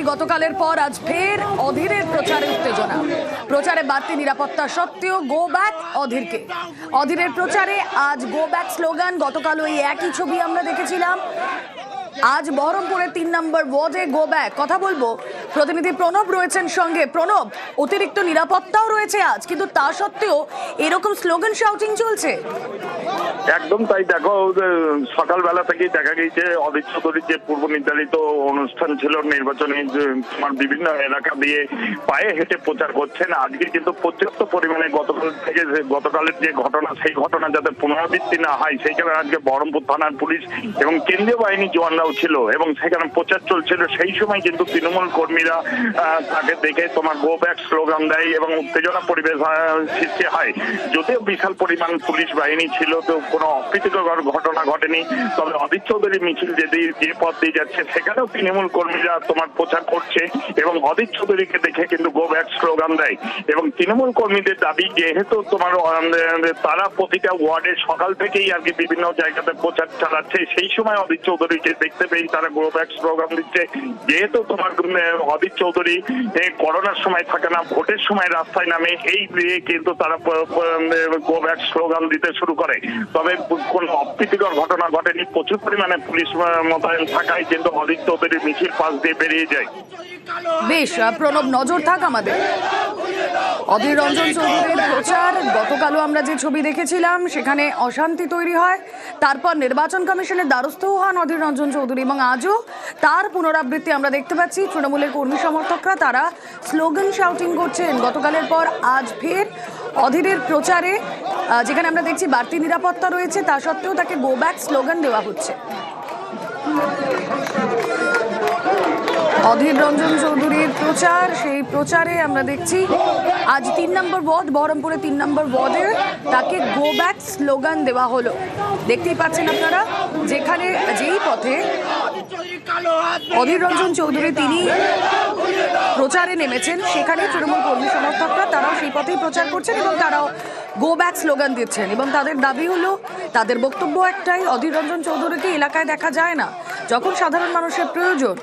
গতকালের পর আজ ফের অধীরের প্রচারে উত্তেজনা। প্রচারে বাড়তি নিরাপত্তা সত্ত্বেও গো ব্যাক অধীরকে। অধীরের প্রচারে আজ গো ব্যাক স্লোগান। গতকাল ওই একই ছবি আমরা দেখেছিলাম। আজ বহরমপুরের 3 নম্বর ওয়ার্ডে গো ব্যাক। কথা বলবো, প্রতিনিধি প্রণব রয়েছেন সঙ্গে। প্রণব, অতিরিক্ত নিরাপত্তাও রয়েছে আজ, কিন্তু তা সত্ত্বেও এরকম স্লোগান শাউটিং চলছে। একদম তাই। দেখো, সকালবেলা থেকেই দেখা গেছে অধীর চৌধুরীর যে পূর্ব নির্ধারিত অনুষ্ঠান ছিল নির্বাচনী, তোমার বিভিন্ন এলাকা দিয়ে পায়ে হেঁটে প্রচার করছেন। আজকে কিন্তু পর্যাপ্ত পরিমাণে গতকালের যে ঘটনা, সেই ঘটনা যাতে পুনরাবৃত্তি না হয় সেই কারণে আজকে বহরমপুর থানার পুলিশ এবং কেন্দ্রীয় বাহিনী জওয়ানরাও ছিল এবং সেখানে প্রচার চলছিল। সেই সময় কিন্তু তৃণমূল কর্মীরা তাকে দেখে তোমার গো ব্যাক স্লোগান দেয় এবং উত্তেজনা পরিবেশ সৃষ্টি হয়। যদিও বিশাল পরিমাণ পুলিশ বাহিনী ছিল, তো কোনো অপ্রীতিকর ঘটনা ঘটেনি। তবে অধীর চৌধুরী মিছিল যে পথ দিয়ে যাচ্ছে সেখানেও তৃণমূল কর্মীরা তোমার প্রচার করছে এবং অধীর চৌধুরীকে দেখে কিন্তু গো ব্যাক স্লোগান দেয়। এবং তৃণমূল কর্মীদের দাবি, যেহেতু তোমার তারা প্রতিটা ওয়ার্ডে সকাল থেকেই আর কি বিভিন্ন জায়গাতে প্রচার চালাচ্ছে, সেই সময় অধীর চৌধুরীকে দেখতে পেয়ে তারা গো ব্যাক স্লোগান দিচ্ছে। যেহেতু তোমার অধীর চৌধুরী করোনার সময় থাকে না, ভোটের সময় রাস্তায় নামে, এই দিয়ে কিন্তু তারা গো ব্যাক স্লোগান দিতে শুরু করে। তবে কোনো অপ্রীতিকর ঘটনা ঘটেনি। প্রচুর পরিমাণে পুলিশ মোতায়েন থাকায় কিন্তু অধীর চৌধুরীর মিছিল পাশ দিয়ে বেরিয়ে যায়। বেশ প্রণব, নজর থাক আমাদের। অধীর রঞ্জন চৌধুরীর প্রচার, গতকালও আমরা যে ছবি দেখেছিলাম সেখানে অশান্তি তৈরি হয়, তারপর নির্বাচন কমিশনের দ্বারস্থও হন অধীর রঞ্জন চৌধুরী এবং আজও তার পুনরাবৃত্তি আমরা দেখতে পাচ্ছি। তৃণমূলের কর্মী সমর্থকরা তারা স্লোগান শাউটিং করছেন। গতকালের পর আজ ফের অধীরের প্রচারে, যেখানে আমরা দেখছি বাড়তি নিরাপত্তা রয়েছে, তা সত্ত্বেও তাকে গো ব্যাক স্লোগান দেওয়া হচ্ছে। অধীর রঞ্জন চৌধুরীর প্রচার, সেই প্রচারে আমরা দেখছি আজ 3 নম্বর ওয়ার্ড, বহরমপুরে 3 নম্বর ওয়ার্ডে তাকে গো ব্যাক স্লোগান দেওয়া হলো। দেখতেই পাচ্ছেন আপনারা, যেখানে যেই পথে অধীর রঞ্জন চৌধুরী তিনি প্রচারে নেমেছেন, সেখানে তৃণমূল কর্মী সমর্থকরা তারাও সেই পথেই প্রচার করছেন এবং তারাও গো ব্যাক স্লোগান দিচ্ছেন। এবং তাদের দাবি হলো, তাদের বক্তব্য একটাই, অধীর রঞ্জন চৌধুরীকে এলাকায় দেখা যায় না যখন সাধারণ মানুষের প্রয়োজন।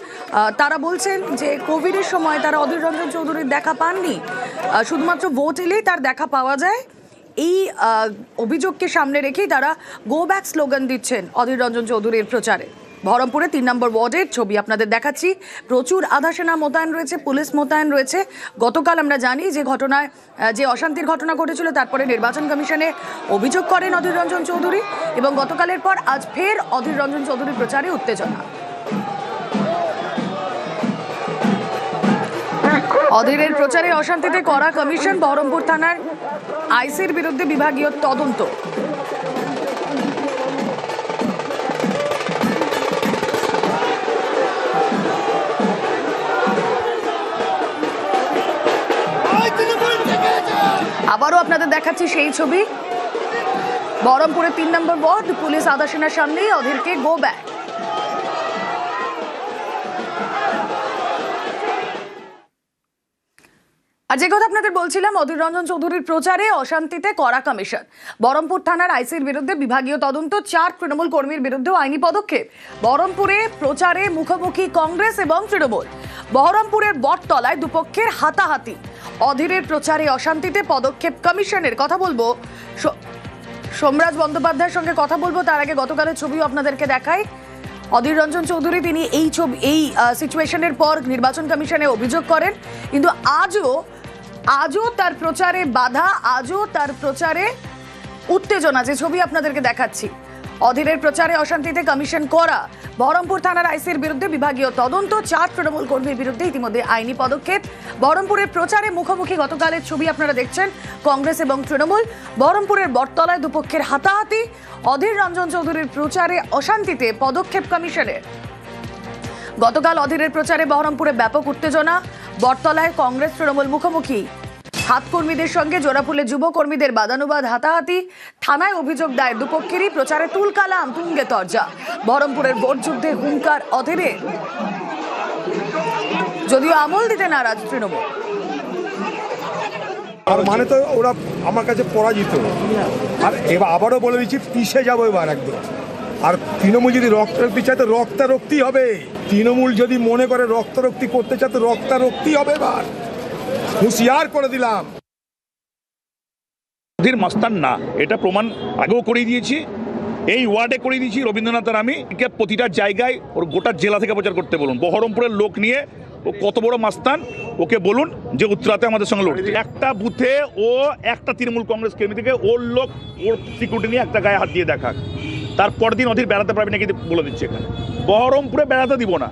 তারা বলছেন যে কোভিডের সময় তারা অধীর রঞ্জন চৌধুরীর দেখা পাননি, শুধুমাত্র ভোট এলেই তার দেখা পাওয়া যায়। এই অভিযোগকে সামনে রেখেই তারা গো ব্যাক স্লোগান দিচ্ছেন অধীর রঞ্জন চৌধুরীর প্রচারে। বহরমপুরে 3 নম্বর ওয়ার্ডের ছবি আপনাদের দেখাচ্ছি। প্রচুর আধা সেনা মোতায়েন রয়েছে, পুলিশ মোতায়েন রয়েছে। গতকাল আমরা জানি যে ঘটনায়, যে অশান্তির ঘটনা ঘটেছিল, তারপরে নির্বাচন কমিশনে অভিযোগ করেন অধীর রঞ্জন চৌধুরী এবং গতকালের পর আজ ফের অধীর রঞ্জন চৌধুরীর প্রচারে উত্তেজনা। অধীরের প্রচারে অশান্তিতে কড়া কমিশন, বহরমপুর থানার আইসির বিরুদ্ধে বিভাগীয় তদন্ত। আবারও আপনাদের দেখাচ্ছি সেই ছবি। বহরমপুরের 3 নম্বর ওয়ার্ড, পুলিশ আধা সেনার সামনেই অধীরকে গো ব্যাক। আর যে কথা আপনাদের বলছিলাম, অধীর রঞ্জন চৌধুরীর প্রচারে অশান্তিতে কড়া কমিশন। বহরমপুর থানার আইসির বিরুদ্ধে বিভাগীয় তদন্ত, 4 তৃণমূল কর্মীর বিরুদ্ধেও আইনি পদক্ষেপ। বহরমপুরে প্রচারে মুখোমুখি কংগ্রেস এবং তৃণমূল। বহরমপুরের বটতলায় দুপক্ষের হাতাহাতি। অধীরের প্রচারে অশান্তিতে পদক্ষেপ কমিশনের। কথা বলবো সোমরাজ বন্দ্যোপাধ্যায়ের সঙ্গে, কথা বলবো তার আগে গতকালের ছবিও আপনাদেরকে দেখাই। অধীর রঞ্জন চৌধুরী তিনি এই সিচুয়েশনের পর নির্বাচন কমিশনে অভিযোগ করেন, কিন্তু আজও তার প্রচারে বাধা, আজও তার প্রচারে উত্তেজনা। যে ছবি আপনাদেরকে দেখাচ্ছি, অধীরের প্রচারে অশান্তিতে কমিশন করা। বহরমপুর থানার আইসির বিরুদ্ধে বিভাগীয় তদন্ত, 4 তৃণমূল কর্মীর বিরুদ্ধে ইতিমধ্যে আইনি পদক্ষেপ। বহরমপুরের প্রচারে মুখোমুখি গতকালের ছবি আপনারা দেখছেন, কংগ্রেস এবং তৃণমূল। বহরমপুরের বটতলায় দুপক্ষের হাতাহাতি। অধীর রঞ্জন চৌধুরীর প্রচারে অশান্তিতে পদক্ষেপ কমিশনের। গতকাল অধীরের প্রচারে বহরমপুরে ব্যাপক উত্তেজনা। বটতলায় কংগ্রেস তৃণমূল মুখোমুখি। হাতকর্মীদের সঙ্গে জোড়াফুলে যুব কর্মীদের বাদানুবাদ, হাতাহাতি। থানায় অভিযোগ দায়ের দুপক্ষেরই। প্রচারে তুলকালাম, তুঙ্গে তরজা। বহরমপুরের ভোট যুদ্ধে হুঙ্কার অধীরের, যদিও আমল দিতে নারাজ তৃণমূল। আর মানে তো ওরা আমার কাছে পরাজিত। আর এবার আবারও বলে দিচ্ছি, পিছিয়ে যাবো এবার একদম। আর তৃণমূল যদি রক্তের পিছায় তো রক্তারক্তি হবে। তৃণমূল যদি মনে করে রক্তারক্তি করতে চায় তো রক্তারক্তি হবে, এবার হুঁশিয়ার করে দিলাম। অধীর মাস্তান না, এটা প্রমাণ আগেও করিয়ে দিয়েছি, এই ওয়ার্ডে করিয়ে দিয়েছি। রবীন্দ্রনাথ আর আমি প্রতিটা জায়গায় ওর গোটা জেলা থেকে প্রচার করতে বলুন। বহরমপুরের লোক নিয়ে ও কত বড় মাস্তান, ওকে বলুন যে উত্তরাতে আমাদের সঙ্গে লড়ছে। একটা বুথে ও একটা তৃণমূল কংগ্রেস কর্মী থেকে ওর লোক ওর সিকিউরিটি নিয়ে একটা গায়ে হাত দিয়ে দেখাক, তারপর দিন অধীর বেড়াতে পারবে নাকি বলে দিচ্ছে। এখানে বহরমপুরে বেড়াতে দিব না।